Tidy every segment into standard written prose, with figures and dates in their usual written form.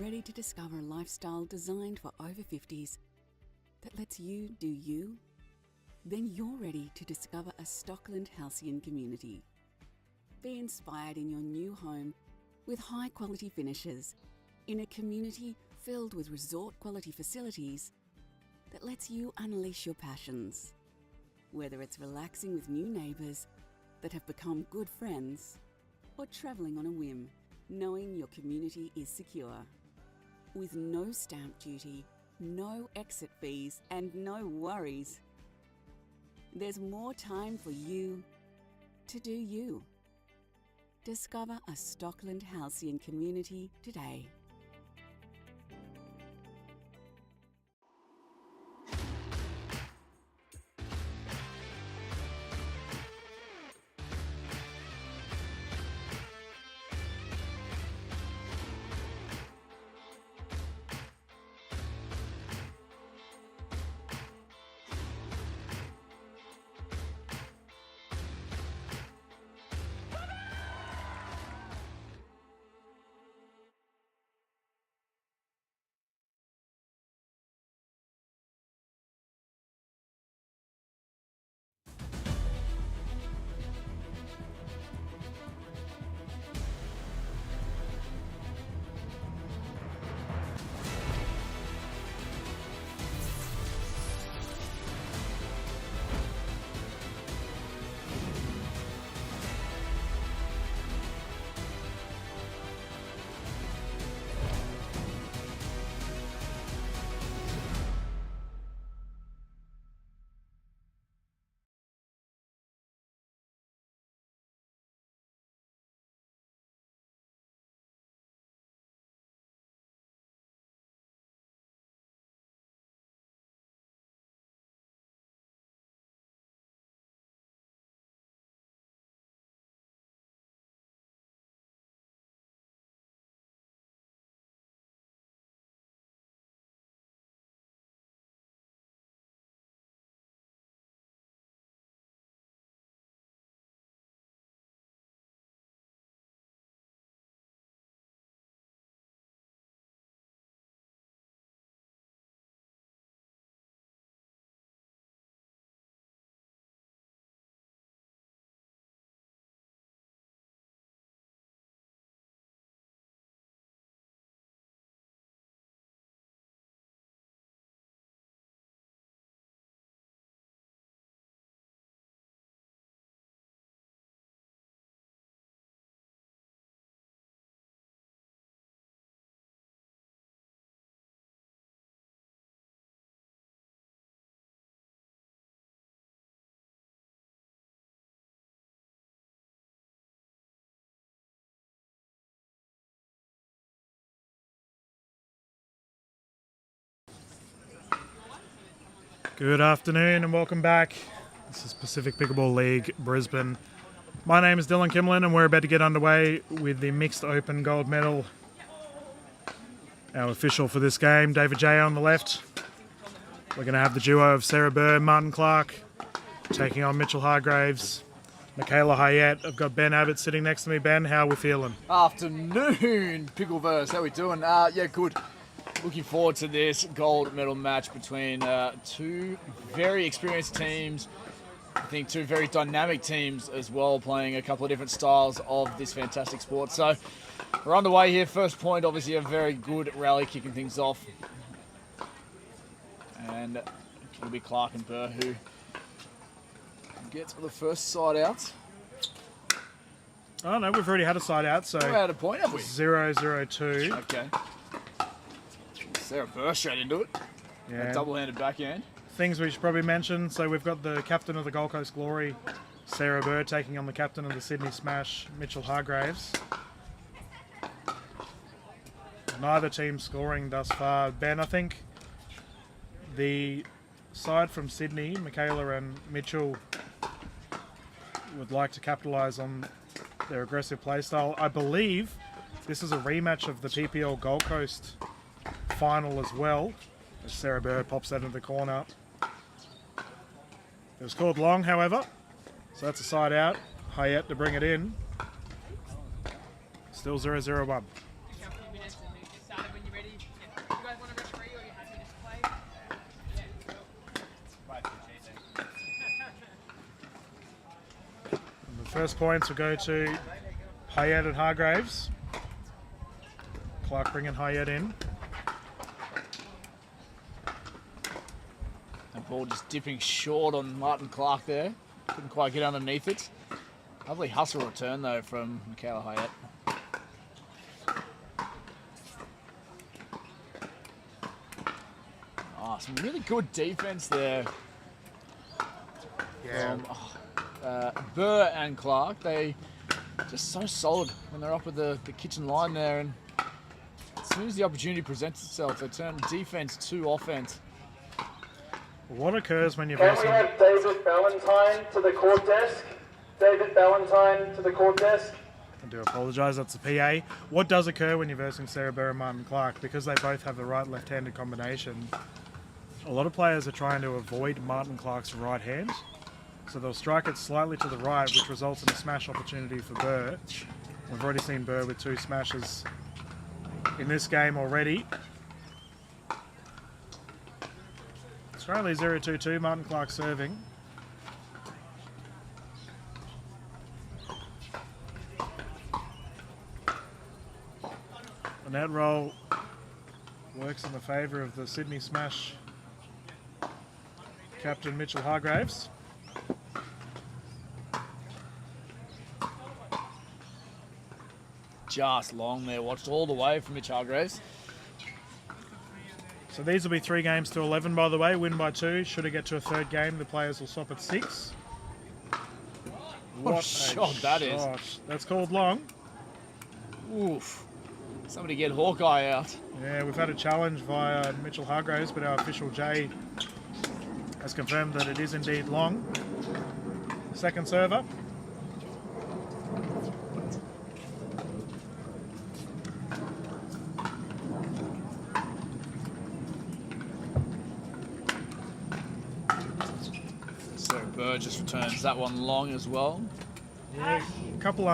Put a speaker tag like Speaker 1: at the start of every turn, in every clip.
Speaker 1: Ready to discover a lifestyle designed for over 50s that lets you do you? Then you're ready to discover a Stockland Halcyon community. Be inspired in your new home with high-quality finishes in a community filled with resort-quality facilities that lets you unleash your passions. Whether it's relaxing with new neighbours that have become good friends or travelling on a whim, knowing your community is secure. With no stamp duty, no exit fees, and no worries. There's more time for you to do you. Discover a Stockland Halcyon community today.
Speaker 2: Good afternoon and welcome back. This is Pacific Pickleball League, Brisbane. My name is Dylan Kimlin and we're about to get underway with the Mixed Open Gold Medal. Our official for this game, David J on the left. We're going to have the duo of Sarah Burr, Martin Clark, taking on Mitchell Hargreaves. Michaela, Haet. I've got Ben Abbott sitting next to me. Ben, how are we feeling?
Speaker 3: Afternoon, Pickleverse. How we doing? Yeah, good. Looking forward to this gold medal match between two very experienced teams. I think two very dynamic teams as well, playing a couple of different styles of this fantastic sport. So we're on the way here. First point, obviously a very good rally kicking things off. And it'll be Clark and Burr who gets the first side out.
Speaker 2: Oh no, we've already had a side out, so
Speaker 3: we had a point, have we?
Speaker 2: 0-0-2.
Speaker 3: Okay. Sarah Burr straight into it.
Speaker 2: Yeah.
Speaker 3: A double-handed backhand.
Speaker 2: Things we should probably mention. So we've got the captain of the Gold Coast Glory, Sarah Burr, taking on the captain of the Sydney Smash, Mitchell Hargreaves. Neither team scoring thus far. Ben, I think the side from Sydney, Michaela and Mitchell, would like to capitalise on their aggressive play style. I believe this is a rematch of the PPL Gold Coast final as well, as Sarah Burr pops that into the corner. It was called long, however, so that's a side out. Haet to bring it in. Still 0-0-1. First points will go to Haet and Hargreaves. Clark bringing Haet in.
Speaker 3: And ball just dipping short on Martin Clark there. Couldn't quite get underneath it. Lovely hustle return though from Michaela Haet. Oh, some really good defense there.
Speaker 2: Yeah.
Speaker 3: From Burr and Clark. They just so solid when they're up with the kitchen line there, and as soon as the opportunity presents itself, they turn defense to offense.
Speaker 2: What occurs when you're
Speaker 4: Can we
Speaker 2: versing?
Speaker 4: have David Ballantyne to the court desk? David Ballantyne to the court desk.
Speaker 2: I do apologise, that's the PA. What does occur when you're versing Sarah Burr and Martin Clark? Because they both have the right-left-handed combination, a lot of players are trying to avoid Martin Clark's right hand. So they'll strike it slightly to the right, which results in a smash opportunity for Burr. We've already seen Burr with 2 smashes in this game already. Australia 0-2-2, Martin Clark serving. The net roll works in the favour of the Sydney Smash captain Mitchell Hargreaves.
Speaker 3: Just long there, watched all the way from Mitch Hargreaves.
Speaker 2: So these will be 3 games to 11, by the way. Win by 2. Should it get to a third game, the players will stop at 6.
Speaker 3: What a shot that is.
Speaker 2: That's called long.
Speaker 3: Oof. Somebody get Hawkeye out.
Speaker 2: Yeah, we've had a challenge via Mitchell Hargreaves, but our official Jay has confirmed that it is indeed long. Second server.
Speaker 3: So Burr just returns that one long as well.
Speaker 2: Yeah, a couple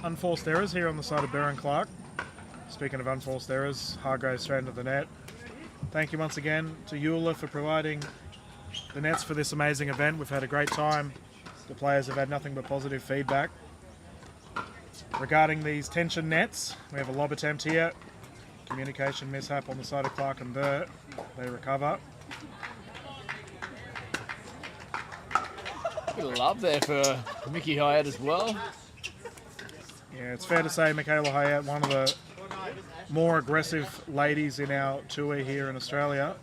Speaker 2: unforced errors here on the side of Burr and Clark. Speaking of unforced errors, Hargreaves straight into the net. Thank you once again to Eula for providing the nets for this amazing event. We've had a great time. The players have had nothing but positive feedback. Regarding these tension nets, we have a lob attempt here. Communication mishap on the side of Clark and Burr. They recover.
Speaker 3: Bit of love there for Mickey Haet as well.
Speaker 2: Yeah, it's fair to say Michaela Haet, one of the more aggressive ladies in our tour here in Australia.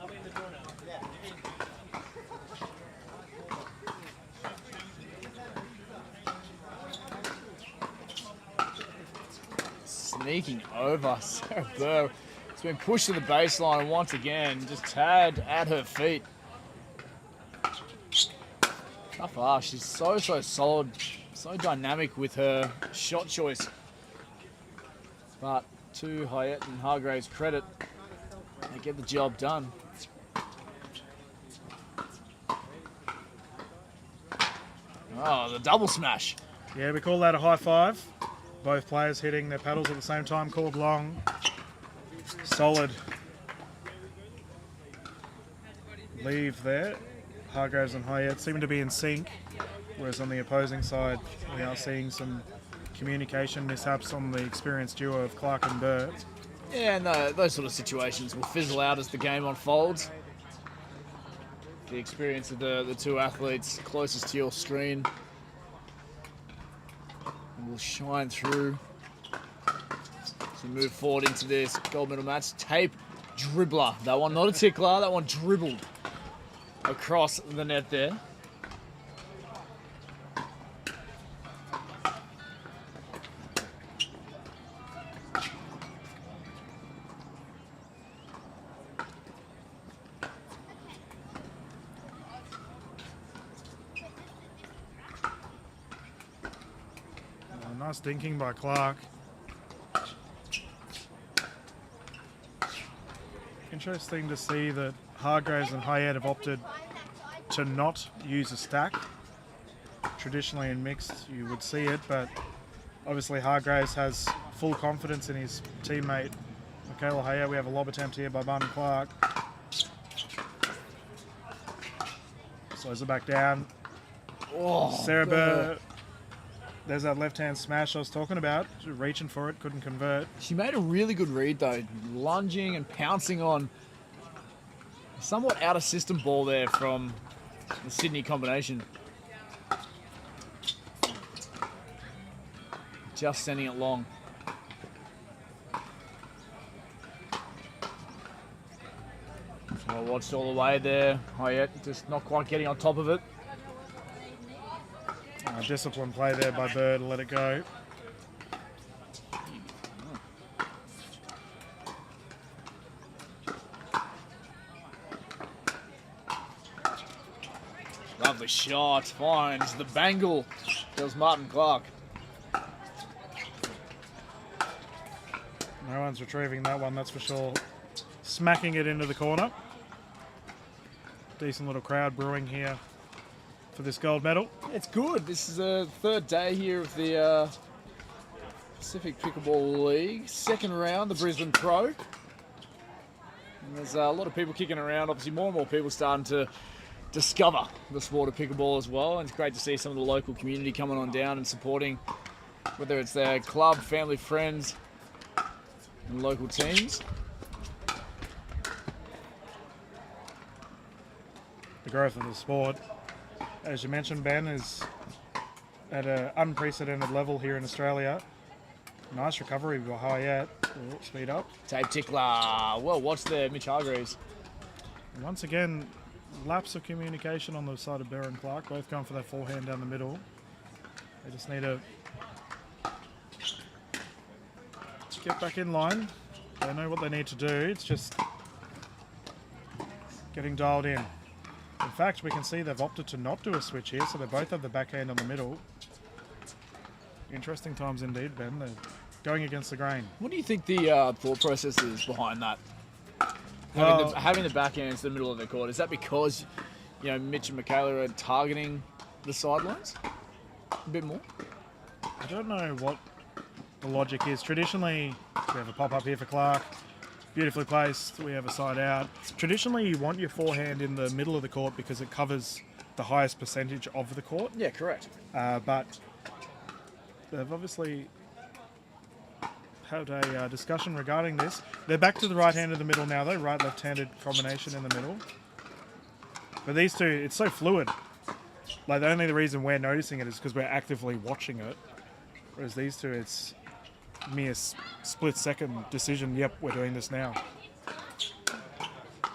Speaker 3: Sneaking over Sarah Burr. It's been pushed to the baseline and once again just tagged at her feet. Tough ass. She's so solid, so dynamic with her shot choice. But to Haet and Hargreaves' credit, they get the job done. Oh, the double smash.
Speaker 2: Yeah, we call that a high five. Both players hitting their paddles at the same time, called long. Solid leave there. Hargreaves and Haet seem to be in sync, whereas on the opposing side, we are seeing some communication mishaps on the experienced duo of Clark and Burr.
Speaker 3: Yeah, no, those sort of situations will fizzle out as the game unfolds. The experience of the 2 athletes closest to your screen will shine through as we move forward into this gold medal match. Tape dribbler. That one not a tickler, that one dribbled across the net there.
Speaker 2: Nice dinking by Clark. Interesting to see that Hargreaves and Haet have opted to not use a stack. Traditionally in mixed you would see it, but obviously Hargreaves has full confidence in his teammate Michaela Haet. We have a lob attempt here by Martin Clark. Slows it back down.
Speaker 3: Oh,
Speaker 2: Sarah Burr There's that left-hand smash I was talking about. She was reaching for it, couldn't convert.
Speaker 3: She made a really good read though, lunging and pouncing on a somewhat out of system ball there from the Sydney combination. Just sending it long. Well watched all the way there. Haet just not quite getting on top of it.
Speaker 2: Disciplined play there by Burr to let it go.
Speaker 3: Lovely shot, finds the bangle. Does Martin Clark.
Speaker 2: No one's retrieving that one, that's for sure. Smacking it into the corner. Decent little crowd brewing here for this gold medal.
Speaker 3: It's good. This is the third day here of the Pacific Pickleball League. Second round, the Brisbane Pro. And there's a lot of people kicking around. Obviously, more and more people starting to discover the sport of pickleball as well. And it's great to see some of the local community coming on down and supporting, whether it's their club, family, friends, and local teams.
Speaker 2: The growth of the sport, as you mentioned, Ben, is at an unprecedented level here in Australia. Nice recovery by Haet. Speed up.
Speaker 3: Tape tickler. Well watched there, Mitch Hargreaves.
Speaker 2: Once again, lapse of communication on the side of Burr and Clark, both going for that forehand down the middle. They just need to get back in line. They know what they need to do. It's just getting dialed in. In fact, we can see they've opted to not do a switch here, so they both have the backhand on the middle. Interesting times indeed, Ben. They're going against the grain.
Speaker 3: What do you think the thought process is behind that?
Speaker 2: Well,
Speaker 3: Having the backhand to the middle of the court, is that because, you know, Mitch and Michaela are targeting the sidelines a bit more?
Speaker 2: I don't know what the logic is. Traditionally, we have a pop-up here for Clark. Beautifully placed. We have a side out. Traditionally, you want your forehand in the middle of the court because it covers the highest percentage of the court.
Speaker 3: Yeah, correct.
Speaker 2: But they've obviously had a discussion regarding this. They're back to the right hand of the middle now, though. Right-left-handed combination in the middle. But these two, it's so fluid. Like, the only reason we're noticing it is because we're actively watching it. Whereas these two, it's mere split-second decision. Yep, we're doing this now.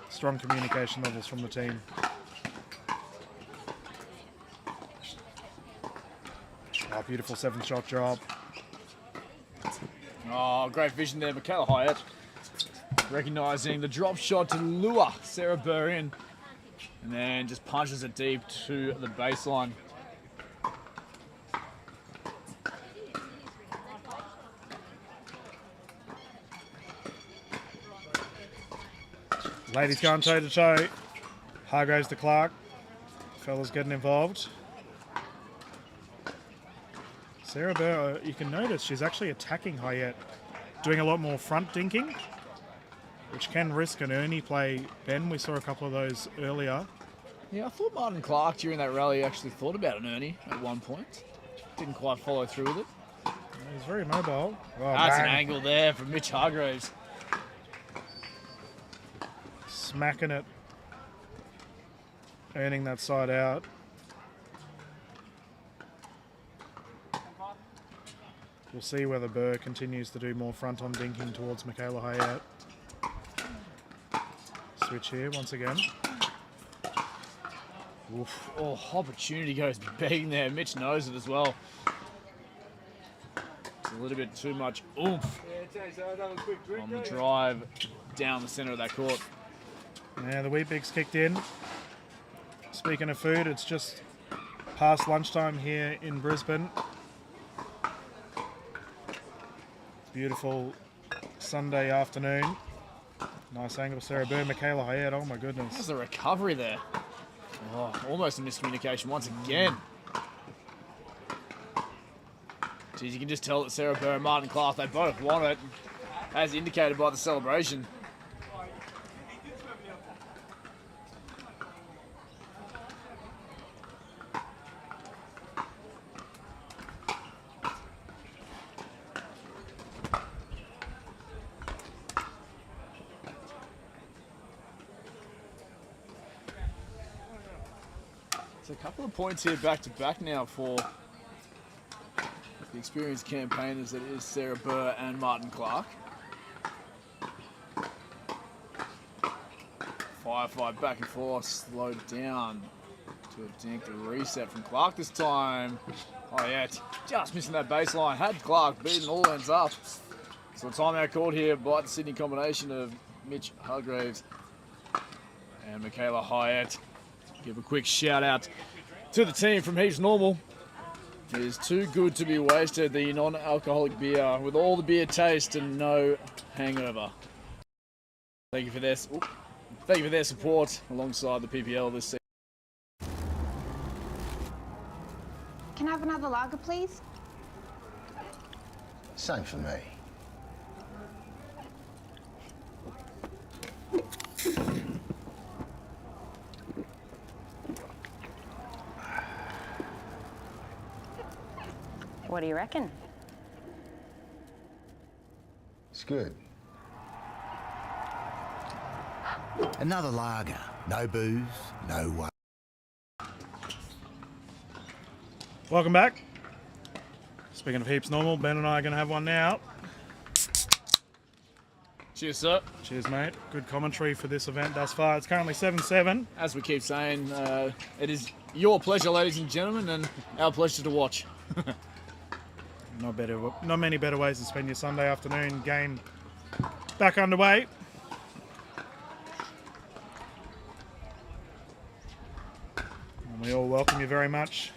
Speaker 2: Strong communication levels from the team. Oh, beautiful 7-shot drop.
Speaker 3: Oh, great vision there, Michaela Haet. Recognising the drop shot to lure Sarah Burr in. And then just punches it deep to the baseline.
Speaker 2: Ladies going toe-to-toe. Hargreaves to Clark. Fellas getting involved. Sarah Burr, you can notice she's actually attacking Haet, doing a lot more front dinking, which can risk an Ernie play. Ben, we saw a couple of those earlier.
Speaker 3: Yeah, I thought Martin Clark during that rally actually thought about an Ernie at one point. Didn't quite follow through with it.
Speaker 2: He's very mobile. Oh,
Speaker 3: That's
Speaker 2: bang.
Speaker 3: an angle there from Mitch Hargreaves.
Speaker 2: Smacking it. Earning that side out. We'll see whether Burr continues to do more front-on dinking towards Michaela Haet. Switch here once again.
Speaker 3: Oof. Oh, opportunity goes begging there. Mitch knows it as well. It's a little bit too much oomph on the drive down the centre of that court.
Speaker 2: Now the Wheat Bix kicked in. Speaking of food, it's just past lunchtime here in Brisbane. Beautiful Sunday afternoon. Nice angle, Sarah Burr, Michaela Haet. Oh my goodness.
Speaker 3: There's the recovery there. Oh, almost a miscommunication once again. Geez, you can just tell that Sarah Burr and Martin Clark, they both want it, as indicated by the celebration. It's a couple of points here back to back now for the experienced campaigners that is Sarah Burr and Martin Clark. Firefight back and forth, slowed down to a dink. The reset from Clark this time. Haet just missing that baseline. Had Clark beaten all ends up. So a timeout called here by the Sydney combination of Mitch Hargreaves and Michaela Haet. Give a quick shout out to the team from Heaps Normal. It is too good to be wasted, the non-alcoholic beer with all the beer taste and no hangover. Thank you for their support alongside the PPL this season.
Speaker 5: Can I have another lager, please?
Speaker 6: Same for me.
Speaker 5: What do you reckon?
Speaker 6: It's good.
Speaker 7: Another lager. No booze, no one.
Speaker 2: Welcome back. Speaking of Heaps Normal, Ben and I are going to have one now.
Speaker 3: Cheers, sir.
Speaker 2: Cheers, mate. Good commentary for this event thus far. It's currently 7-7.
Speaker 3: As we keep saying, it is your pleasure, ladies and gentlemen, and our pleasure to watch.
Speaker 2: Not many better ways to spend your Sunday afternoon. Game back underway. And we all welcome you very much.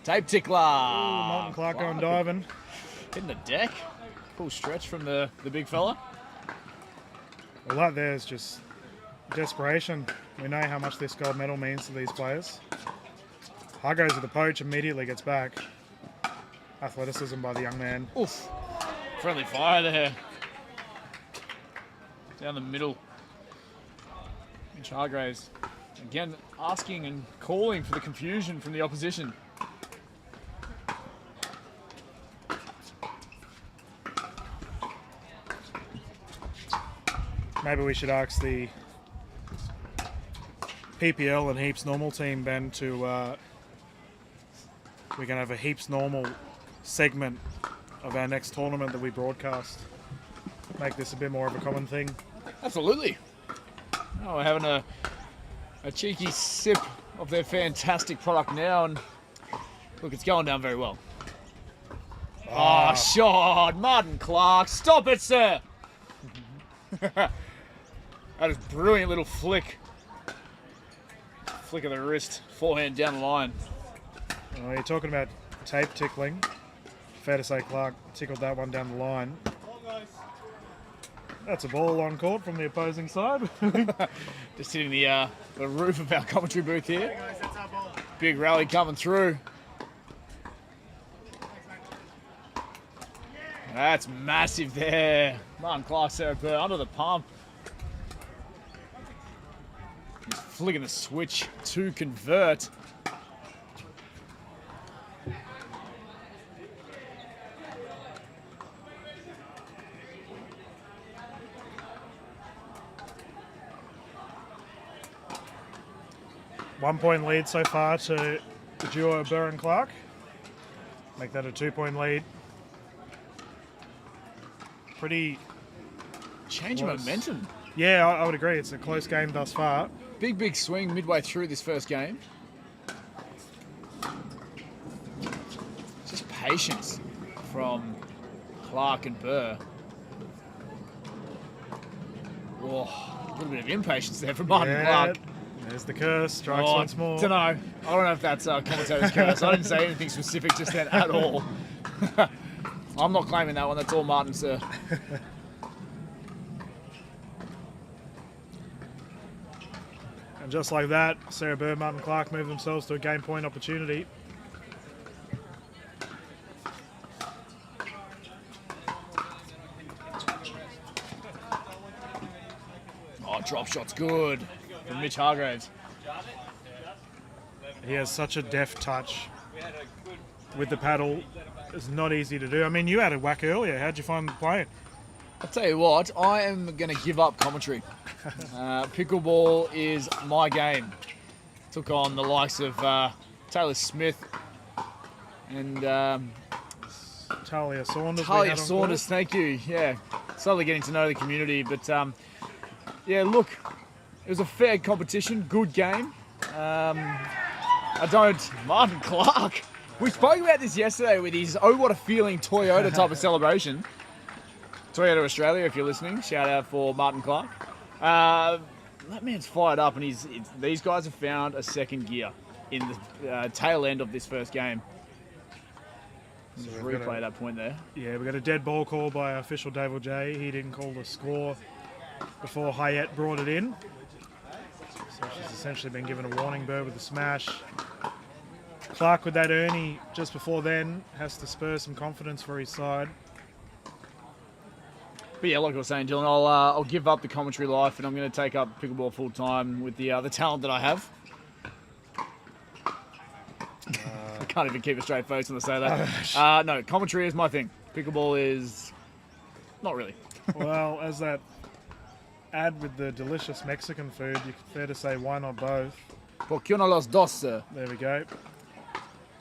Speaker 3: Tape tickler.
Speaker 2: Martin Clark going diving.
Speaker 3: Hitting the deck. Full stretch from the big fella.
Speaker 2: Well, that there is just desperation. We know how much this gold medal means to these players. Hargreaves with the poach, immediately gets back. Athleticism by the young man.
Speaker 3: Oof. Friendly fire there. Down the middle. Mitch Hargreaves. Again, asking and calling for the confusion from the opposition.
Speaker 2: Maybe we should ask the PPL and Heaps Normal team, Ben, to we're going to have a Heaps Normal segment of our next tournament that we broadcast. Make this a bit more of a common thing.
Speaker 3: Absolutely. Oh, we're having a cheeky sip of their fantastic product now, and look, it's going down very well. Oh, shot! Martin Clark, stop it, sir! That is a brilliant little flick. Flick of the wrist, forehand down the line.
Speaker 2: Oh, you're talking about tape tickling. Fair to say Clark tickled that one down the line. That's a ball on court from the opposing side.
Speaker 3: Just hitting the roof of our commentary booth here. Big rally coming through. That's massive there. Martin Clark, Sarah Burr under the pump. He's flicking the switch to convert.
Speaker 2: One-point lead so far to the duo of Burr and Clark. Make that a 2-point lead. Pretty
Speaker 3: Change of momentum.
Speaker 2: Yeah, I would agree. It's a close game thus far.
Speaker 3: Big swing midway through this first game. Just patience from Clark and Burr. Oh, a little bit of impatience there from Martin Clark.
Speaker 2: There's the curse. Strikes once more.
Speaker 3: Don't know. I don't know if that's commentator's curse. I didn't say anything specific just then at all. I'm not claiming that one. That's all Martin, sir.
Speaker 2: And just like that, Sarah Burr, Martin Clark move themselves to a game point opportunity.
Speaker 3: Oh, drop shot's good from Mitch Hargreaves.
Speaker 2: He has such a deft touch with the paddle. It's not easy to do. I mean, you had a whack earlier. How'd you find playing?
Speaker 3: I'll tell you what, I am going to give up commentary. Pickleball is my game. took on the likes of Taylor Smith and
Speaker 2: Talia Saunders.
Speaker 3: Talia Saunders, thank you. Yeah, slowly getting to know the community. But yeah, look, it was a fair competition, good game. Martin Clark. We spoke about this yesterday with his "Oh What a Feeling" Toyota type of celebration. Toyota Australia, if you're listening, shout out for Martin Clark. That man's fired up, and these guys have found a second gear in the tail end of this first game. So just replay that point there.
Speaker 2: Yeah, we got a dead ball call by official David J. He didn't call the score before Haet brought it in. So she's essentially been given a warning, Burr with the smash. Clark with that Ernie just before then has to spur some confidence for his side.
Speaker 3: But yeah, like I was saying, Dylan, I'll give up the commentary life and I'm going to take up pickleball full time with the talent that I have. I can't even keep a straight face when I say that. No, commentary is my thing. Pickleball is not really.
Speaker 2: Well, as that ad with the delicious Mexican food, you could fair to say, why not both?
Speaker 3: ¿Por qué no los dos, sir?
Speaker 2: There we go.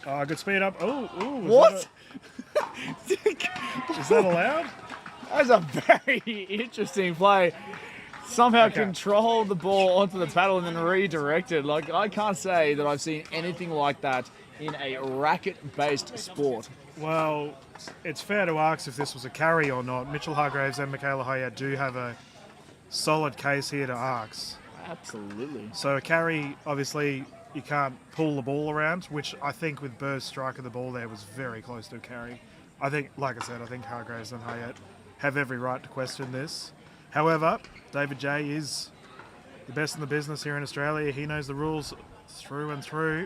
Speaker 2: Good speed up. Oh,
Speaker 3: what?
Speaker 2: Is that allowed?
Speaker 3: That was a very interesting play. Somehow controlled the ball onto the paddle and then redirected. Like, I can't say that I've seen anything like that in a racket-based sport.
Speaker 2: Well, it's fair to ask if this was a carry or not. Mitchell Hargreaves and Michaela Haet do have a solid case here to ask.
Speaker 3: Absolutely.
Speaker 2: So a carry, obviously, you can't pull the ball around, which I think with Burr's strike of the ball there was very close to a carry. I think, like I said, I think Hargreaves and Haet have every right to question this. However, David J is the best in the business here in Australia. He knows the rules through and through.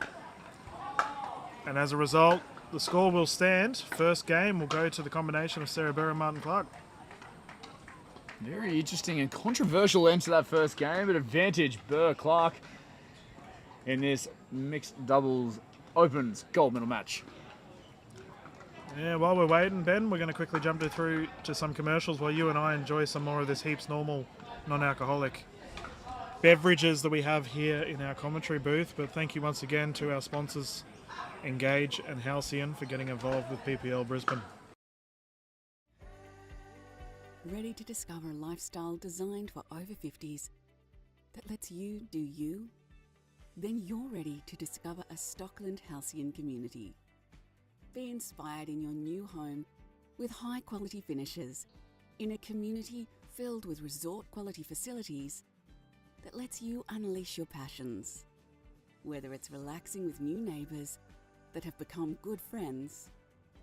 Speaker 2: And as a result, the score will stand. First game will go to the combination of Sarah Burr and Martin Clark.
Speaker 3: Very interesting and controversial end to that first game, but advantage Burr-Clark in this mixed doubles opens gold medal match.
Speaker 2: Yeah, while we're waiting, Ben, we're going to quickly jump through to some commercials while you and I enjoy some more of this Heaps Normal non-alcoholic beverages that we have here in our commentary booth. But thank you once again to our sponsors, Engage and Halcyon, for getting involved with PPL Brisbane.
Speaker 1: Ready to discover a lifestyle designed for over 50s that lets you do you? Then you're ready to discover a Stockland Halcyon community. Be inspired in your new home with high-quality finishes in a community filled with resort-quality facilities that lets you unleash your passions. Whether it's relaxing with new neighbours that have become good friends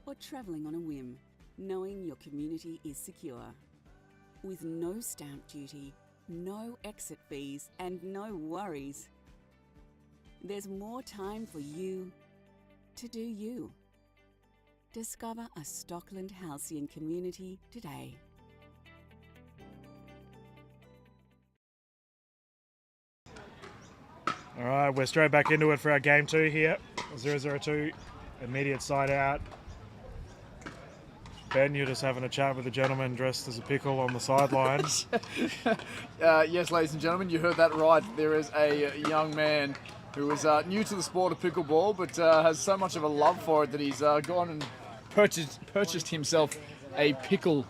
Speaker 1: or travelling on a whim, knowing your community is secure. With no stamp duty, no exit fees, and no worries. There's more time for you to do you. Discover a Stockland Halcyon community today.
Speaker 2: All right, we're straight back into it for our game 2 here. 0-0-2, immediate side out. Ben, you're just having a chat with a gentleman dressed as a pickle on the sidelines.
Speaker 3: Yes, ladies and gentlemen, you heard that right. There is a young man who is new to the sport of pickleball, but has so much of a love for it that he's gone and purchased himself a pickle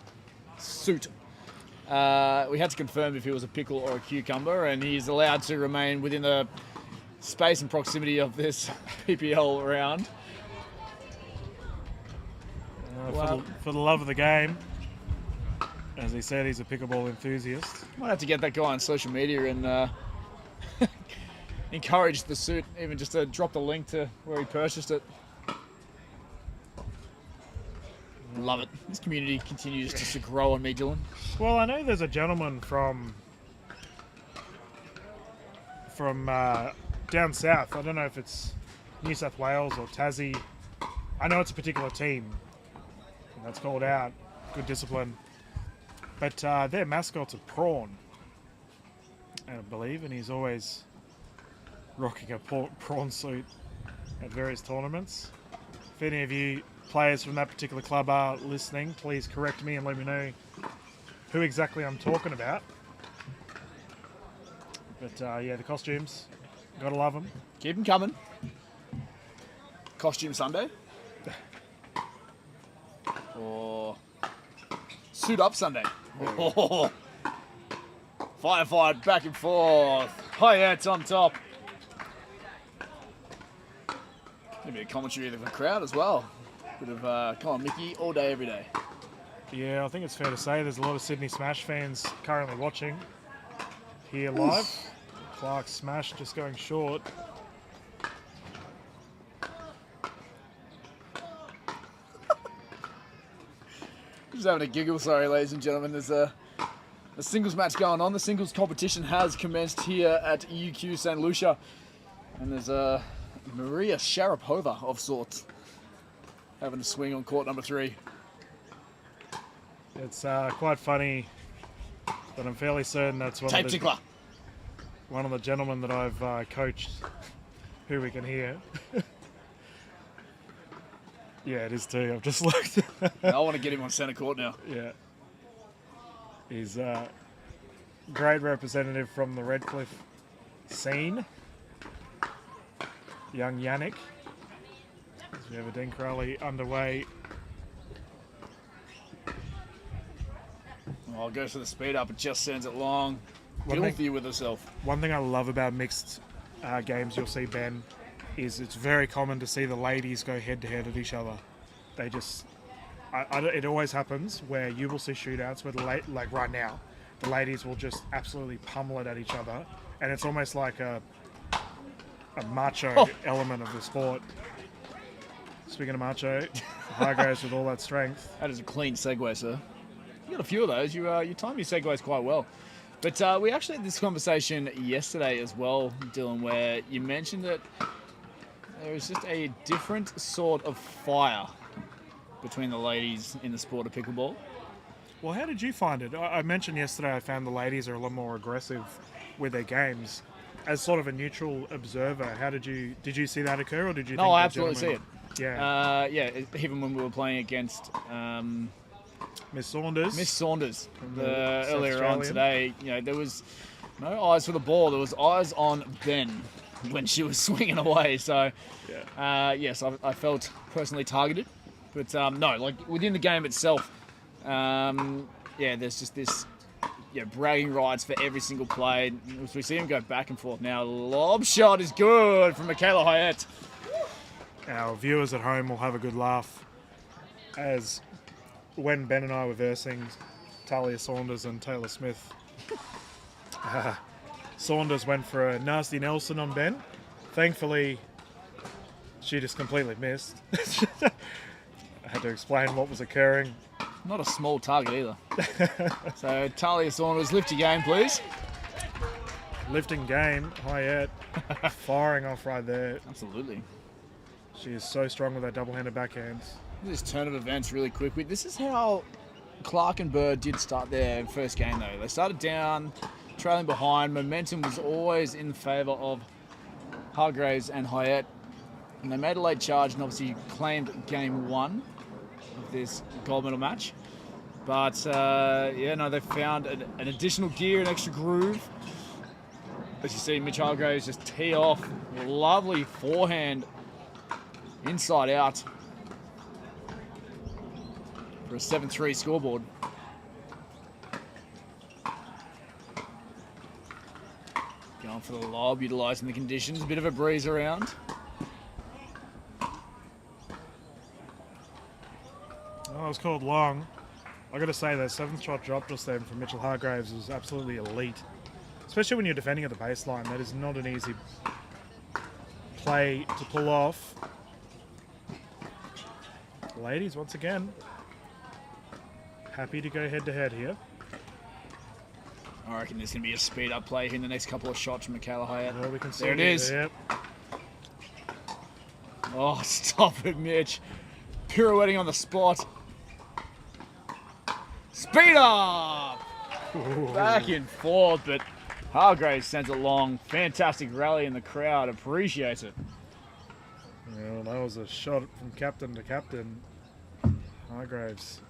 Speaker 3: suit. We had to confirm if he was a pickle or a cucumber, and he's allowed to remain within the space and proximity of this PPL round.
Speaker 2: For the love of the game, as he said, he's a pickleball enthusiast.
Speaker 3: Might have to get that guy on social media and encourage the suit, even just to drop the link to where he purchased it. Love it. This community continues just to grow on me, Dylan.
Speaker 2: Well, I know there's a gentleman from down south. I don't know if it's New South Wales or Tassie. I know it's a particular team. That's called out. Good discipline. But their mascot's a prawn, I believe, and he's always rocking a prawn suit at various tournaments. If any of you players from that particular club are listening, please correct me and let me know who exactly I'm talking about. But yeah, the costumes, gotta love them.
Speaker 3: Keep them coming. Costume Sunday. Or suit up Sunday. Oh. Firefight back and forth. Haet on top. Maybe a commentary of the crowd as well. Bit of, come on, Mickey, all day, every day.
Speaker 2: Yeah, I think it's fair to say there's a lot of Sydney Smash fans currently watching here live. Clark's smash just going short.
Speaker 3: Just having a giggle, sorry, ladies and gentlemen. There's a singles match going on. The singles competition has commenced here at UQ St. Lucia. And there's a Maria Sharapova of sorts having a swing on court number 3.
Speaker 2: It's quite funny, but I'm fairly certain that's
Speaker 3: Tape tickler.
Speaker 2: one of the gentlemen that I've coached who we can hear. Yeah, it is too. I've just looked.
Speaker 3: I want to get him on centre court now.
Speaker 2: Yeah. He's a great representative from the Redcliffe scene. Young Yannick. As we have a Dink rally underway.
Speaker 3: Oh, goes for the speed up. It just sends it long.
Speaker 2: One
Speaker 3: Filthy with herself.
Speaker 2: One thing I love about mixed games you'll see, Ben, is it's very common to see the ladies go head-to-head at each other. They just... it always happens where you will see shootouts where like right now, the ladies will just absolutely pummel it at each other, and it's almost like a macho element of the sport. Speaking of macho, Hargreaves with all that strength.
Speaker 3: That is a clean segue, sir. You got a few of those. You time your segues quite well. But we actually had this conversation yesterday as well, Dylan, where you mentioned that there is just a different sort of fire between the ladies in the sport of pickleball.
Speaker 2: Well, how did you find it? I mentioned yesterday I found the ladies are a lot more aggressive with their games. As sort of a neutral observer, how did you see that occur, or did you?
Speaker 3: No,
Speaker 2: think
Speaker 3: I absolutely see it.
Speaker 2: Yeah.
Speaker 3: Even when we were playing against
Speaker 2: Miss Saunders,
Speaker 3: earlier on today, there was no eyes for the ball. There was eyes on Ben when she was swinging away. So, yes, I felt personally targeted. But no, like within the game itself, there's just this bragging rights for every single play. As we see him go back and forth now, lob shot is good from Michaela Haet.
Speaker 2: Our viewers at home will have a good laugh as when Ben and I were versing Talia Saunders and Taylor Smith. Saunders went for a nasty Nelson on Ben. Thankfully, she just completely missed. I had to explain what was occurring.
Speaker 3: Not a small target either. So, Talia Saunders, lift your game, please.
Speaker 2: Lifting game, Haet firing off right there.
Speaker 3: Absolutely.
Speaker 2: She is so strong with her double-handed backhands.
Speaker 3: This turn of events really quickly. This is how Clark and Burr did start their first game, though. They started down, trailing behind. Momentum was always in favour of Hargreaves and Haet. And they made a late charge and obviously claimed game 1 of this gold medal match. But, they found an additional gear, an extra groove. As you see, Mitch Hargreaves just tee off. Lovely forehand inside out for a 7-3 scoreboard. Going for the lob, utilising the conditions. A bit of a breeze around.
Speaker 2: Oh, it was called long. I got to say, that 7th shot drop just then from Mitchell Hargreaves was absolutely elite. Especially when you're defending at the baseline. That is not an easy play to pull off. Ladies, once again, happy to go head-to-head here.
Speaker 3: I reckon there's going to be a speed-up play here in the next couple of shots from Michaela Haet.
Speaker 2: Well, we can see
Speaker 3: there it is.
Speaker 2: Yep.
Speaker 3: Oh, stop it, Mitch. Pirouetting on the spot. Speed up!
Speaker 2: Ooh.
Speaker 3: Back and forth, but Hargreaves sends it long. Fantastic rally in the crowd. Appreciates it.
Speaker 2: Well, that was a shot from captain to captain. Hargreaves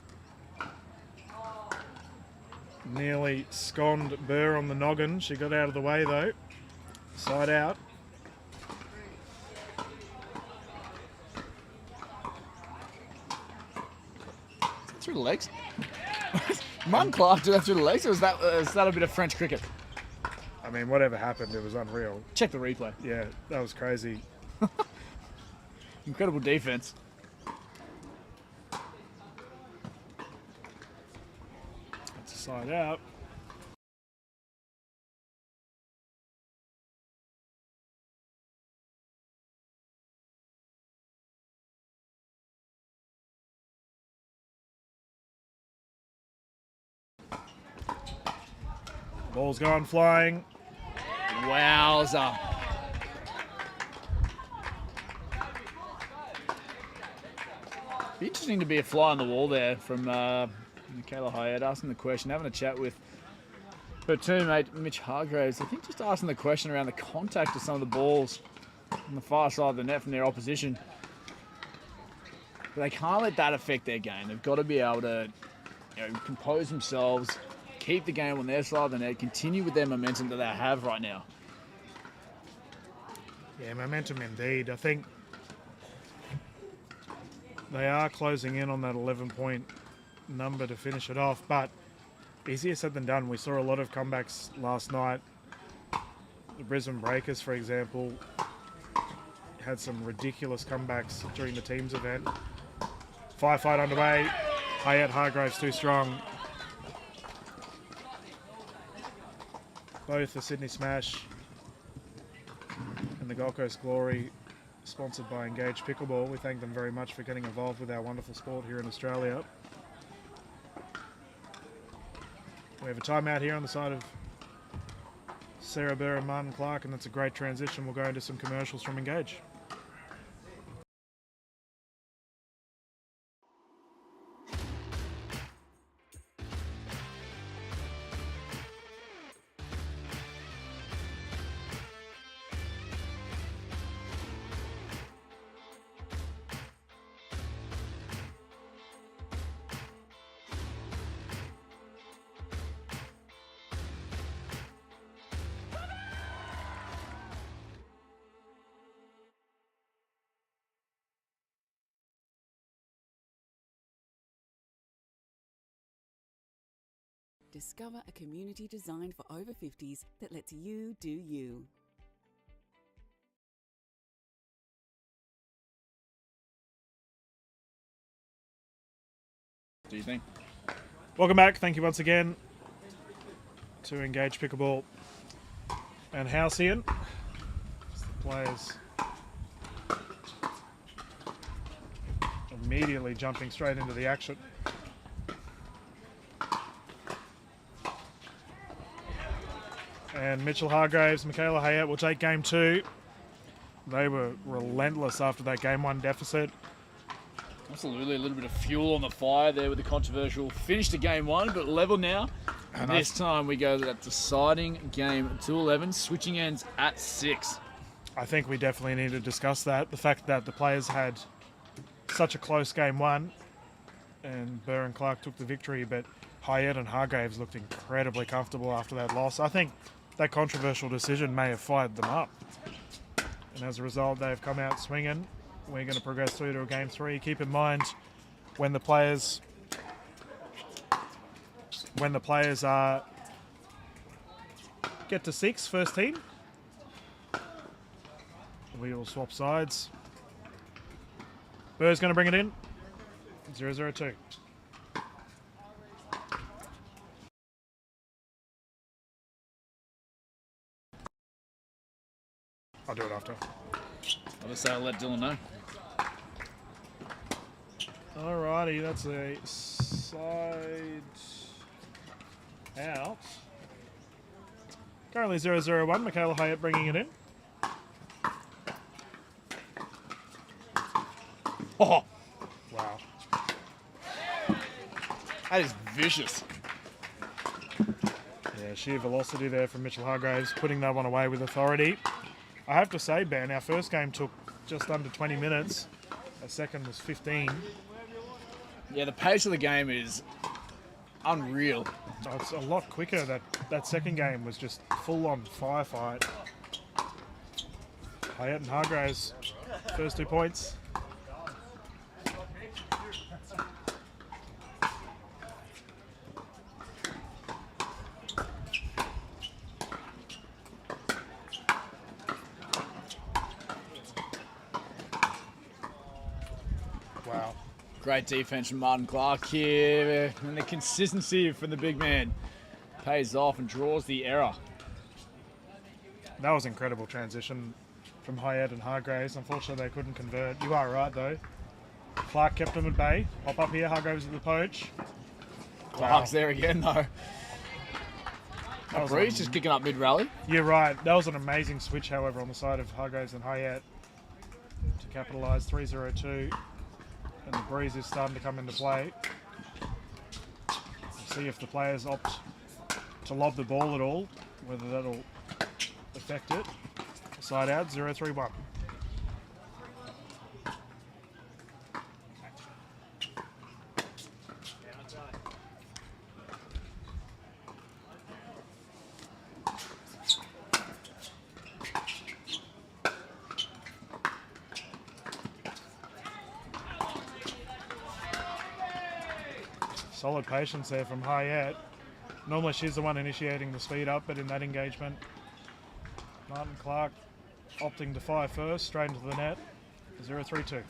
Speaker 2: nearly sconed Burr on the noggin. She got out of the way though. Side out.
Speaker 3: through the legs? Martin Clark do that through the legs, or was that a bit of French cricket?
Speaker 2: I mean, whatever happened, it was unreal.
Speaker 3: Check the replay.
Speaker 2: Yeah, that was crazy.
Speaker 3: Incredible defense.
Speaker 2: That's a side out. Ball's gone flying.
Speaker 3: Wowza. Be interesting to be a fly on the wall there from Michaela Haet, asking the question, having a chat with her teammate Mitch Hargreaves. I think just asking the question around the contact of some of the balls on the far side of the net from their opposition. But they can't let that affect their game. They've got to be able to compose themselves, keep the game on their side of the net, continue with their momentum that they have right now.
Speaker 2: Yeah, momentum indeed. I think they are closing in on that 11-point number to finish it off, but easier said than done. We saw a lot of comebacks last night. The Brisbane Breakers, for example, had some ridiculous comebacks during the teams event. Firefight underway. Haet, Hargreaves too strong. Both the Sydney Smash and the Gold Coast Glory, sponsored by Engage Pickleball. We thank them very much for getting involved with our wonderful sport here in Australia. We have a timeout here on the side of Sarah Burr and Martin Clark, and that's a great transition. We'll go into some commercials from Engage.
Speaker 1: Discover a community designed for over 50s that lets you do you.
Speaker 3: Do you think?
Speaker 2: Welcome back. Thank you once again to Engage Pickleball and Halcyon. The players immediately jumping straight into the action. And Mitchell Hargreaves, Michaela Haet will take game two. They were relentless after that game one deficit.
Speaker 3: Absolutely, a little bit of fuel on the fire there with the controversial finish to game one, but level now. And this time we go to that deciding game 2-11, switching ends at 6.
Speaker 2: I think we definitely need to discuss that. The fact that the players had such a close game one and Burr and Clark took the victory, but Haet and Hargreaves looked incredibly comfortable after that loss. I think that controversial decision may have fired them up. And as a result, they've come out swinging. We're going to progress through to game 3. Keep in mind, when the players get to 6, first team, we will swap sides. Burr's going to bring it in. 0-0-2. I'll do it after.
Speaker 3: I'll just say I'll let Dylan know.
Speaker 2: Alrighty, that's a side out. Currently 0-0-1. Michaela Haet bringing it in.
Speaker 3: Oh,
Speaker 2: Wow.
Speaker 3: that is vicious.
Speaker 2: Yeah, sheer velocity there from Mitchell Hargreaves, putting that one away with authority. I have to say, Ben, our first game took just under 20 minutes. Our second was 15.
Speaker 3: Yeah, the pace of the game is unreal.
Speaker 2: Oh, it's a lot quicker. That second game was just full-on firefight. Haet and Hargreaves, first 2 points.
Speaker 3: Great defense from Martin Clark here, and the consistency from the big man pays off and draws the error.
Speaker 2: That was incredible transition from Haet and Hargreaves. Unfortunately, they couldn't convert. You are right, though. Clark kept them at bay. Hop up here, Hargreaves at the poach.
Speaker 3: Clark's there again, though. Bris just kicking up mid-rally.
Speaker 2: You're right. That was an amazing switch, however, on the side of Hargreaves and Haet to capitalise 3-0-2. And the breeze is starting to come into play. We'll see if the players opt to lob the ball at all, whether that'll affect it. Side out, 0-3-1. Solid patience there from Haet. Normally she's the one initiating the speed up, but in that engagement, Martin Clark opting to fire first, straight into the net, 0-3-2.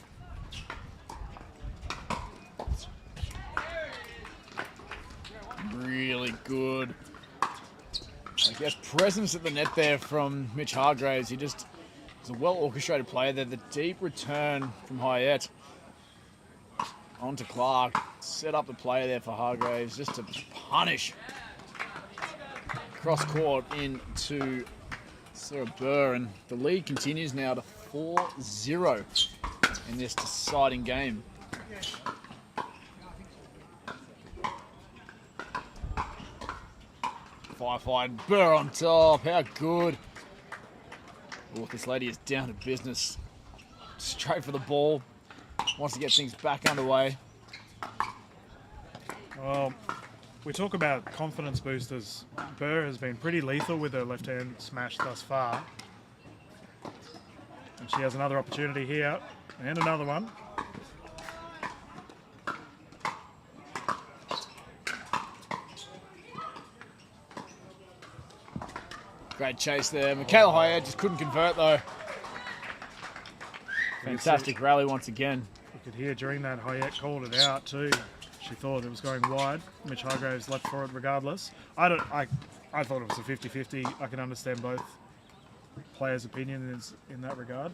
Speaker 3: Really good, I guess, presence at the net there from Mitch Hargreaves. He just is a well-orchestrated player there. The deep return from Haet onto Clark. Set up the play there for Hargreaves just to punish. Cross court into Sarah Burr, and the lead continues now to 4-0 in this deciding game. Firefight, Burr on top, how good. Oh, this lady is down to business. Straight for the ball. Wants to get things back underway.
Speaker 2: Well, we talk about confidence boosters. Burr has been pretty lethal with her left-hand smash thus far. And she has another opportunity here, and another one.
Speaker 3: Great chase there. Michaela Haet just couldn't convert though. Fantastic rally once again.
Speaker 2: You could hear during that Haet called it out too. She thought it was going wide. Mitch Hargreaves left for it regardless. I thought it was a 50-50. I can understand both players' opinions in that regard.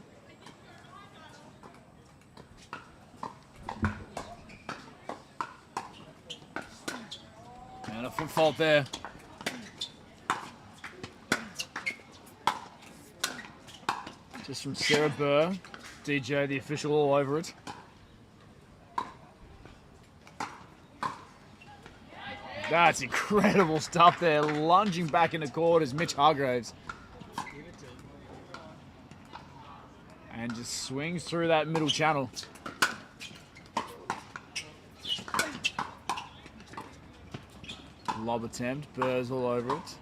Speaker 3: And a foot fault there. Just from Sarah Burr. DJ, the official, all over it. That's incredible stuff there. Lunging back into court is Mitch Hargreaves. And just swings through that middle channel. Lob attempt. Burr's all over it.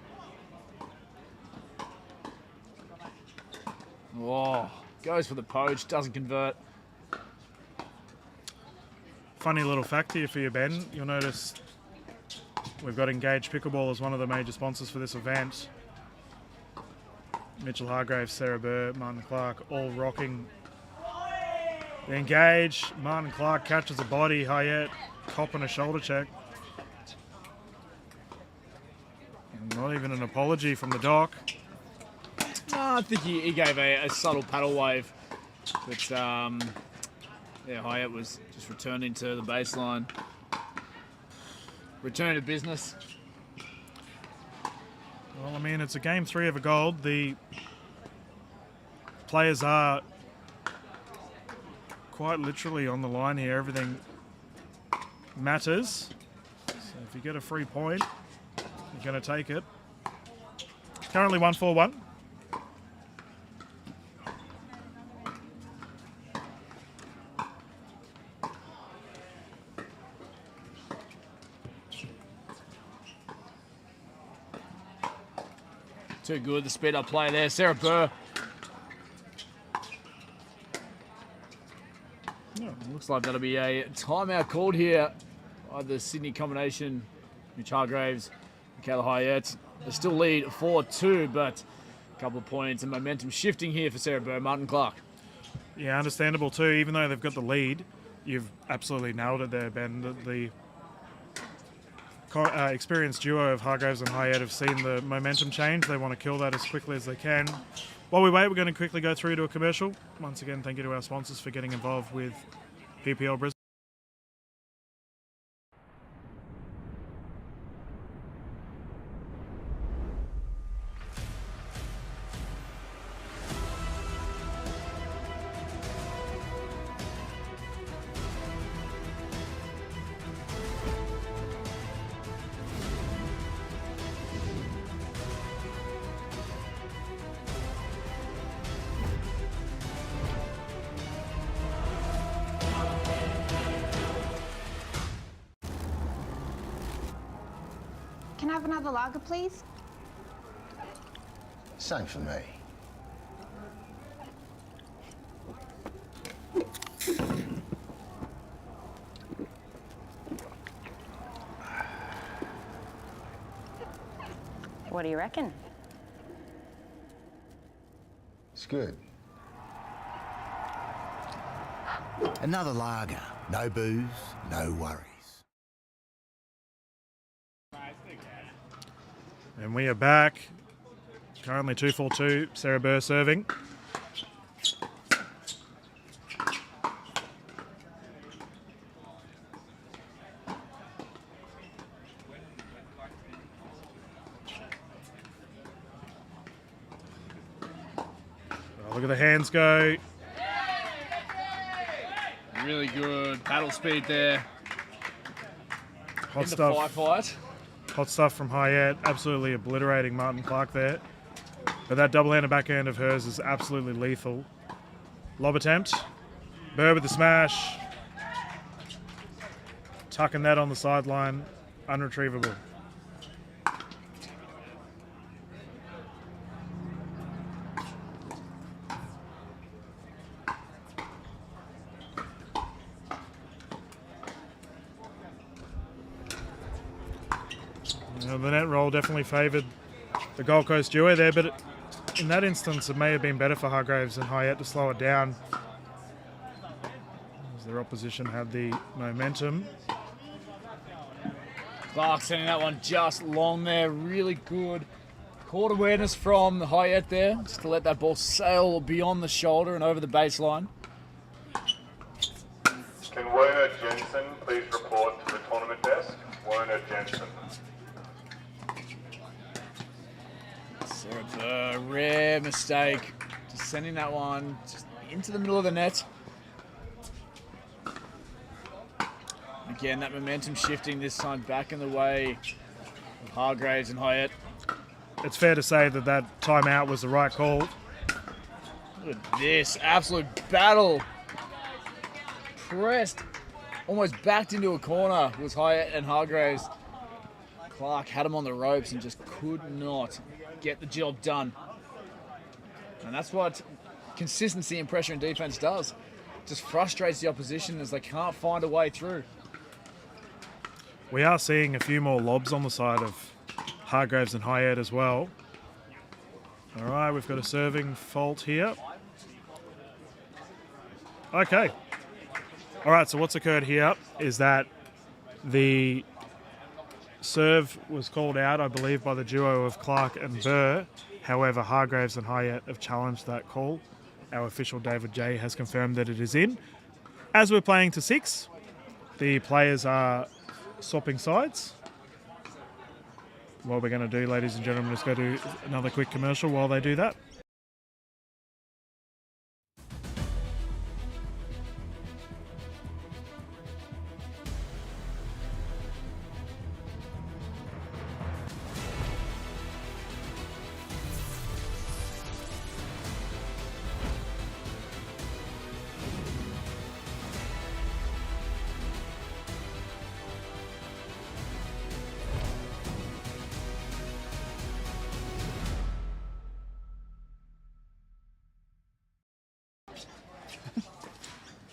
Speaker 3: Oh, goes for the poach. Doesn't convert.
Speaker 2: Funny little fact here for you, Ben. You'll notice we've got Engage Pickleball as one of the major sponsors for this event. Mitchell Hargreaves, Sarah Burr, Martin Clark, all rocking the Engage. Martin Clark catches a body. Haet copping a shoulder check. And not even an apology from the doc.
Speaker 3: I think he gave a subtle paddle wave. But, yeah, Haet was just returning to the baseline. Return to business.
Speaker 2: Well, I mean, it's a game 3 of a gold. The players are quite literally on the line here. Everything matters. So if you get a free point, you're going to take it. Currently 1-4-1.
Speaker 3: Too good, the speed up play there. Sarah Burr. Yeah, looks like that'll be a timeout called here by the Sydney combination. Mitch Hargreaves, Michaela Haet. They still lead 4-2, but a couple of points and momentum shifting here for Sarah Burr. Martin Clark.
Speaker 2: Yeah, understandable too. Even though they've got the lead, You've absolutely nailed it there, Ben. The experienced duo of Hargreaves and Haet have seen the momentum change. They want to kill that as quickly as they can. While we wait, we're going to quickly go through to a commercial. Once again, thank you to our sponsors for getting involved with PPL Brisbane.
Speaker 5: Can I have another lager, please?
Speaker 6: Same for me.
Speaker 5: What do you reckon?
Speaker 6: It's good.
Speaker 7: Another lager. No booze, no worries.
Speaker 2: And we are back. Currently 2-4-2. Sarah Burr serving. Oh, look at the hands go.
Speaker 3: Really good paddle speed there.
Speaker 2: Hot
Speaker 3: In the
Speaker 2: stuff.
Speaker 3: fight.
Speaker 2: Hot stuff from Haet, absolutely obliterating Martin Clark there. But that double-handed backhand of hers is absolutely lethal. Lob attempt. Burr with the smash. Tucking that on the sideline. Unretrievable. The net roll definitely favoured the Gold Coast duo there, but in that instance it may have been better for Hargreaves and Haet to slow it down as their opposition had the momentum.
Speaker 3: Clark sending that one just long there. Really good court awareness from Haet there, just to let that ball sail beyond the shoulder and over the baseline.
Speaker 8: Can Werner Jensen please report to the tournament desk? Werner Jensen.
Speaker 3: Sarah Burr, rare mistake. Just sending that one just into the middle of the net. Again, that momentum shifting this time back in the way of Hargreaves and Haet.
Speaker 2: It's fair to say that that timeout was the right call.
Speaker 3: Look at this absolute battle. Pressed, almost backed into a corner was Haet and Hargreaves. Clark had him on the ropes and just could not get the job done. And that's what consistency in pressure and defense does. Just frustrates the opposition as they can't find a way through.
Speaker 2: We are seeing a few more lobs on the side of Hargreaves and Haet as well. All right, we've got a serving fault here. Okay. All right, so what's occurred here is that the serve was called out, I believe, by the duo of Clark and Burr. However, Hargreaves and Haet have challenged that call. Our official David J has confirmed that it is in. As we're playing to 6, the players are swapping sides. What we're going to do, ladies and gentlemen, is go to another quick commercial while they do that.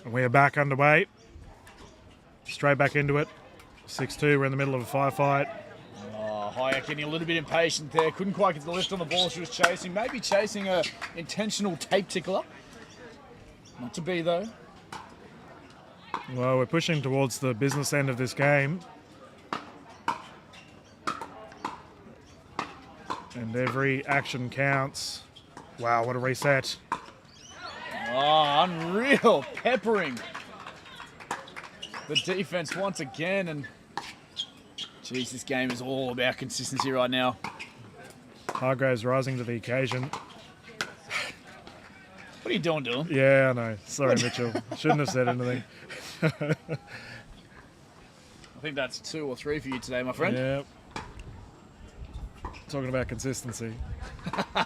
Speaker 2: And we are back underway. Straight back into it. 6-2, we're in the middle of a firefight.
Speaker 3: Oh, Haet getting a little bit impatient there. Couldn't quite get the lift on the ball she was chasing. Maybe chasing a intentional tape tickler. Not to be, though.
Speaker 2: Well, we're pushing towards the business end of this game. And every action counts. Wow, what a reset.
Speaker 3: Oh, unreal. Peppering the defense once again. And, geez, this game is all about consistency right now.
Speaker 2: Hargreaves rising to the occasion.
Speaker 3: What are you doing, Dylan?
Speaker 2: Yeah, I know. Sorry, Mitchell. Shouldn't have said anything.
Speaker 3: I think that's 2 or 3 for you today, my friend.
Speaker 2: Yeah. Talking about consistency.
Speaker 3: All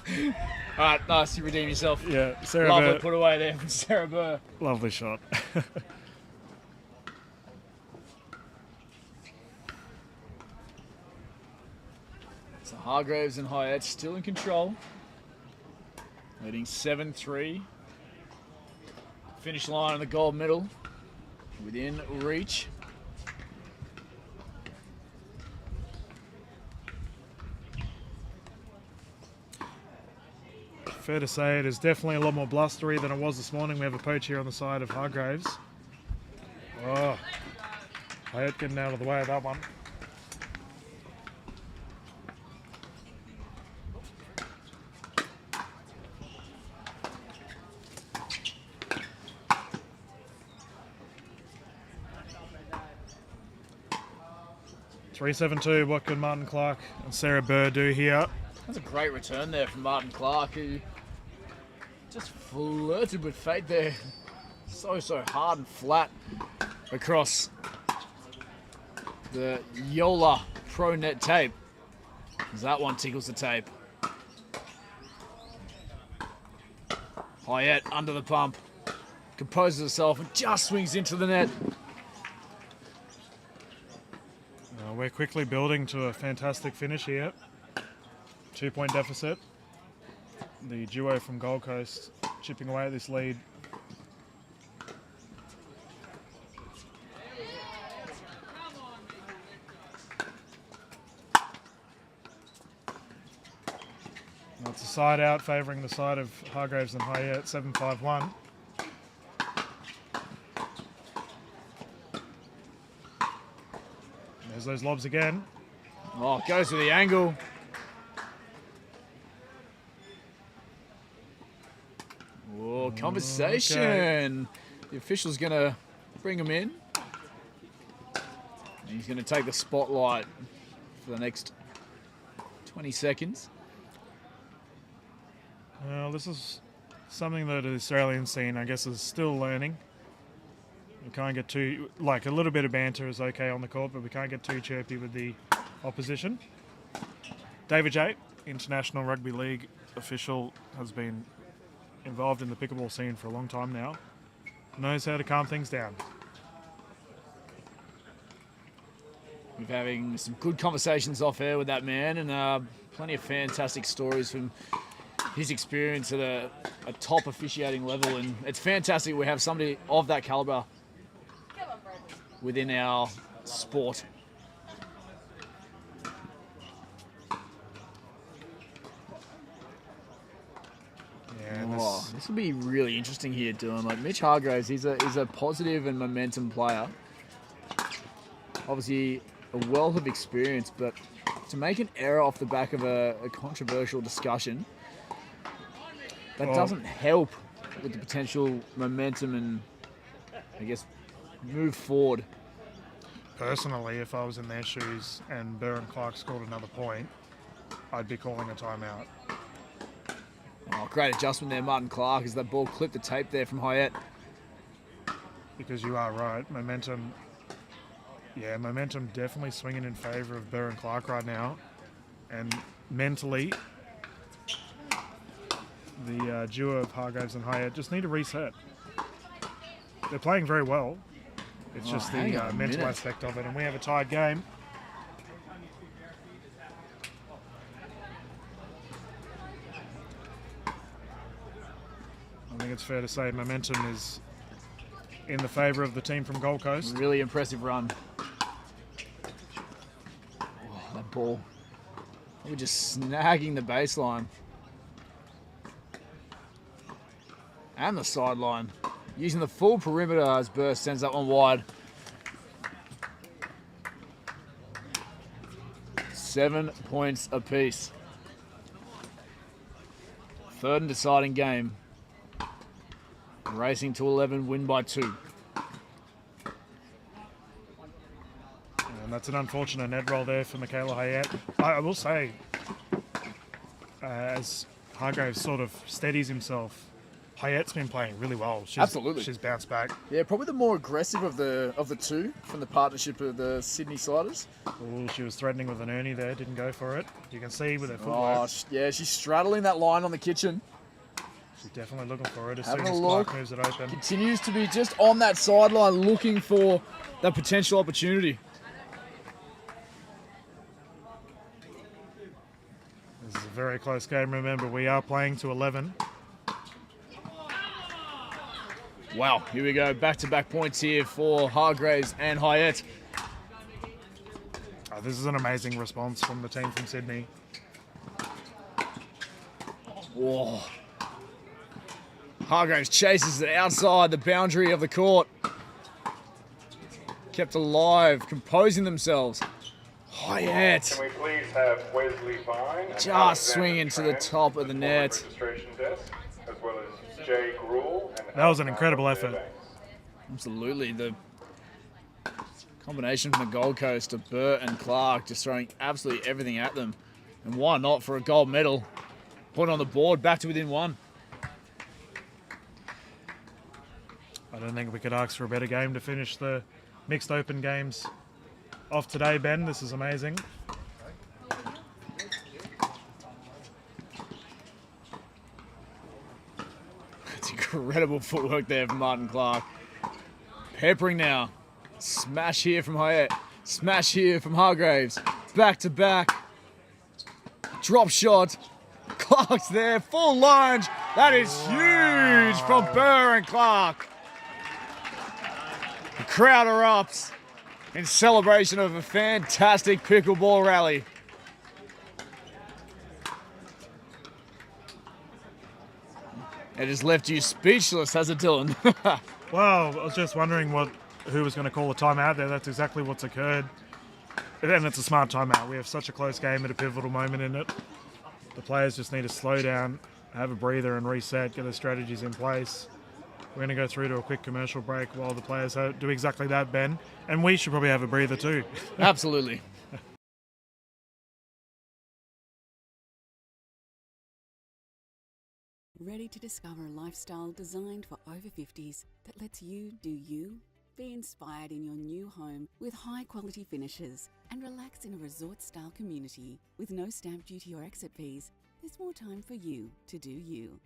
Speaker 3: right, nice. You redeem yourself.
Speaker 2: Yeah, Sarah
Speaker 3: Lovely
Speaker 2: Burr.
Speaker 3: put away there from Sarah Burr.
Speaker 2: Lovely shot.
Speaker 3: So Hargreaves and Haet still in control. Leading 7-3. Finish line on the gold medal. Within reach.
Speaker 2: Fair to say it is definitely a lot more blustery than it was this morning. We have a poach here on the side of Hargreaves. Oh, Haet getting out of the way of that one. (372). What can Martin Clark and Sarah Burr do here?
Speaker 3: That's a great return there from Martin Clark, who just flirted with fate there. So hard and flat across the Yola Pro Net tape. As that one tickles the tape. Haet under the pump. Composes herself and just swings into the net.
Speaker 2: We're quickly building to a fantastic finish here. 2-point deficit. The duo from Gold Coast chipping away at this lead. That's a side out favouring the side of Hargreaves and Haet, 7-5-1. There's those lobs again.
Speaker 3: Oh, goes with the angle. Oh, conversation. Okay. The official's going to bring him in. And he's going to take the spotlight for the next 20 seconds.
Speaker 2: Well, this is something that the Australian scene, I guess, is still learning. We can't get too, like, a little bit of banter is okay on the court, but we can't get too chirpy with the opposition. David Haet, International Rugby League official, has been involved in the pickleball scene for a long time now. Knows how to calm things down.
Speaker 3: We're having some good conversations off air with that man, and plenty of fantastic stories from his experience at a top officiating level. And it's fantastic we have somebody of that calibre within our sport. This will be really interesting here, Dylan. Like Mitch Hargreaves, he's a positive and momentum player. Obviously, a wealth of experience, but to make an error off the back of a controversial discussion, that doesn't help with the potential momentum and, I guess, move forward.
Speaker 2: Personally, if I was in their shoes and Burr and Clark scored another point, I'd be calling a timeout.
Speaker 3: Oh, great adjustment there, Martin Clark, as that ball clipped the tape there from Haet.
Speaker 2: Because you are right, momentum definitely swinging in favour of Burr and Clark right now. And mentally, the duo of Hargreaves and Haet just need to reset. They're playing very well. It's just the mental aspect of it, and we have a tied game. I think it's fair to say momentum is in the favour of the team from Gold Coast.
Speaker 3: Really impressive run. Oh, that ball. We're just snagging the baseline. And the sideline. using the full perimeter as Burr sends that one wide. 7 points apiece. Third and deciding game. Racing to 11, win by 2.
Speaker 2: And that's an unfortunate net roll there for Michaela Haet. I will say, as Hargreaves sort of steadies himself, Haet's been playing really well.
Speaker 3: Absolutely.
Speaker 2: She's bounced back.
Speaker 3: Yeah, probably the more aggressive of the two from the partnership of the Sydney Sliders.
Speaker 2: Ooh, she was threatening with an Ernie there, didn't go for it. You can see with her footwork.
Speaker 3: Oh, yeah, she's straddling that line on the kitchen.
Speaker 2: She's definitely looking for it as
Speaker 3: Having
Speaker 2: soon as
Speaker 3: a look.
Speaker 2: Clark moves it open.
Speaker 3: Continues to be just on that sideline looking for that potential opportunity.
Speaker 2: This is a very close game. Remember, we are playing to 11.
Speaker 3: Wow, here we go. Back-to-back points here for Hargreaves and Haet.
Speaker 2: Oh, this is an amazing response from the team from Sydney.
Speaker 3: Whoa. Hargreaves chases it outside the boundary of the court. Kept alive, composing themselves. Haet
Speaker 8: Can we please have Wesley Vine and
Speaker 3: just swinging to the top of the net.
Speaker 8: registration desk, as well as Jay Gruel and
Speaker 2: That was an incredible effort.
Speaker 3: Absolutely. The combination from the Gold Coast of Burr and Clark just throwing absolutely everything at them. And why not for a gold medal? Point on the board, back to within 1.
Speaker 2: I don't think we could ask for a better game to finish the mixed open games off today, Ben. This is amazing.
Speaker 3: It's incredible footwork there from Martin Clark. Peppering now. Smash here from Haet. Smash here from Hargreaves. Back to back. Drop shot. Clark's there. Full lunge. That is huge from Burr and Clark. The crowd erupts in celebration of a fantastic pickleball rally. It has left you speechless, has it, Dylan?
Speaker 2: Well, I was just wondering who was going to call the timeout there. That's exactly what's occurred. And it's a smart timeout. We have such a close game at a pivotal moment in it. The players just need to slow down, have a breather and reset, get their strategies in place. We're going to go through to a quick commercial break while the players do exactly that, Ben. And we should probably have a breather too.
Speaker 3: Absolutely.
Speaker 1: Ready to discover a lifestyle designed for over 50s that lets you do you? Be inspired in your new home with high-quality finishes and relax in a resort-style community with no stamp duty or exit fees. There's more time for you to do you.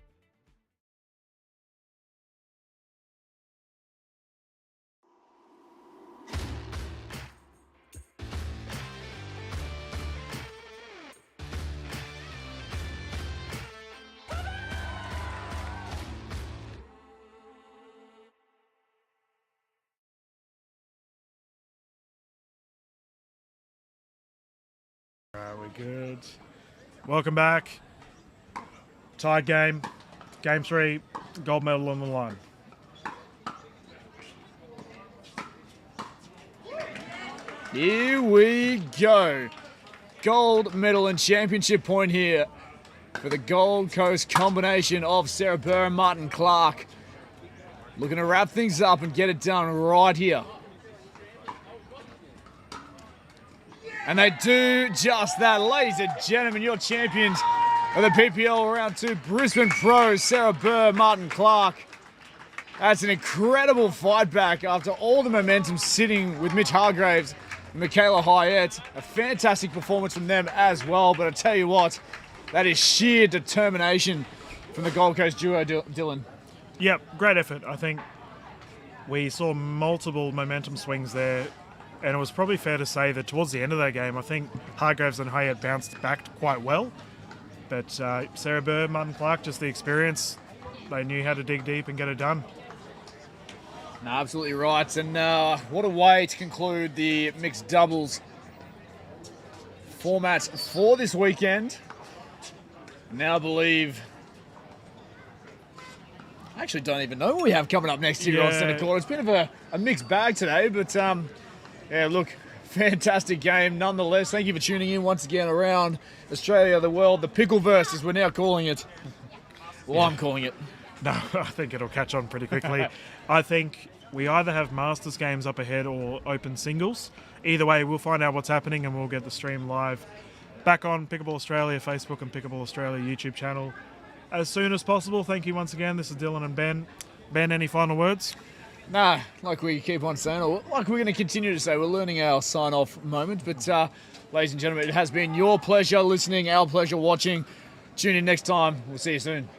Speaker 2: Alright, we're good. Welcome back. Tied game. Game 3. Gold medal on the line.
Speaker 3: Here we go. Gold medal and championship point here for the Gold Coast combination of Sarah Burr and Martin Clark. Looking to wrap things up and get it done right here. And they do just that. Ladies and gentlemen, your champions of the PPL Round 2 Brisbane Pros, Sarah Burr, Martin Clark. That's an incredible fight back after all the momentum sitting with Mitch Hargreaves and Michaela Haet. A fantastic performance from them as well. But I tell you what, that is sheer determination from the Gold Coast duo, Dylan.
Speaker 2: Yep, great effort. I think we saw multiple momentum swings there. And it was probably fair to say that towards the end of that game, I think Hargreaves and Haet bounced back quite well. But Sarah Burr, Martin Clark, just the experience. They knew how to dig deep and get it done.
Speaker 3: No, absolutely right. And what a way to conclude the mixed doubles format for this weekend. Now I believe I actually don't even know what we have coming up next here on Centre Court. It's a bit of a mixed bag today, but yeah, look, fantastic game nonetheless. Thank you for tuning in once again around Australia, the world, the Pickleverse as we're now calling it. Well, I'm calling it.
Speaker 2: No, I think it'll catch on pretty quickly. I think we either have Masters games up ahead or open singles. Either way, we'll find out what's happening and we'll get the stream live back on Pickleball Australia Facebook and Pickleball Australia YouTube channel as soon as possible. Thank you once again. This is Dylan and Ben. Ben, any final words?
Speaker 3: Nah, like we keep on saying, or like we're going to continue to say, we're learning our sign-off moment. But, ladies and gentlemen, it has been your pleasure listening, our pleasure watching. Tune in next time. We'll see you soon.